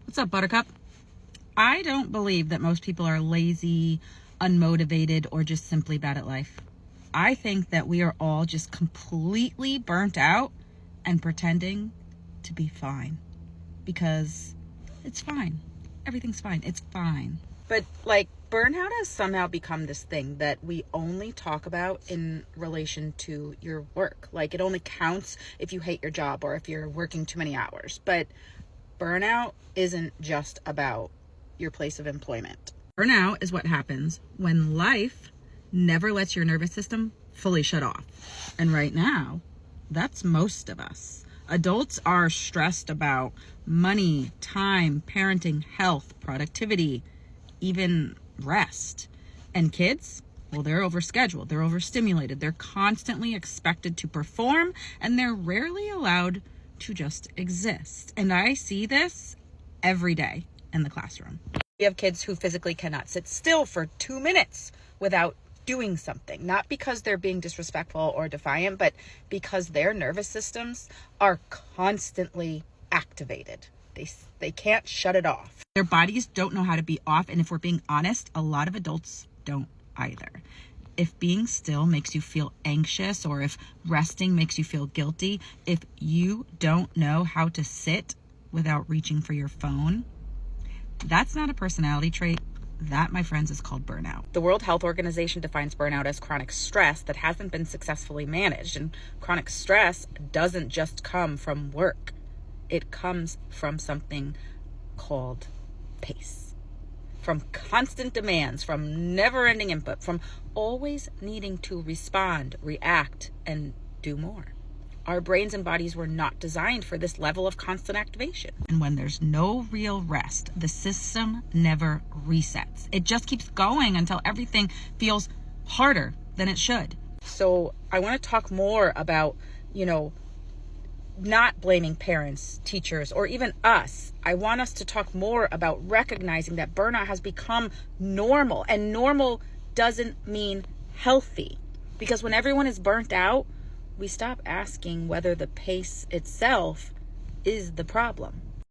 What's up, Buttercup? I don't believe that most people are lazy, unmotivated, or just simply bad at life. I think that we are all just completely burnt out and pretending to be fine because it's fine. Everything's fine. It's fine. But burnout has somehow become this thing that we only talk about in relation to your work. It only counts if you hate your job or if you're working too many hours. But burnout isn't just about your place of employment. Burnout is what happens when life never lets your nervous system fully shut off. And right now, that's most of us. Adults are stressed about money, time, parenting, health, productivity, even rest. And kids, well, they're overscheduled, they're overstimulated, they're constantly expected to perform, and they're rarely allowed to just exist. And I see this every day in the classroom. We have kids who physically cannot sit still for 2 minutes without doing something, not because they're being disrespectful or defiant, but because their nervous systems are constantly activated. They can't shut it off. Their bodies don't know how to be off, and if we're being honest, a lot of adults don't either. If being still makes you feel anxious, or if resting makes you feel guilty, if you don't know how to sit without reaching for your phone, that's not a personality trait. That, my friends, is called burnout. The World Health Organization defines burnout as chronic stress that hasn't been successfully managed. And chronic stress doesn't just come from work. It comes from something called pace. From constant demands, from never-ending input, from always needing to respond, react, and do more. Our brains and bodies were not designed for this level of constant activation. And when there's no real rest, the system never resets. It just keeps going until everything feels harder than it should. So I want to talk more about, not blaming parents, teachers, or even us. I want us to talk more about recognizing that burnout has become normal, and normal doesn't mean healthy. Because when everyone is burnt out, we stop asking whether the pace itself is the problem.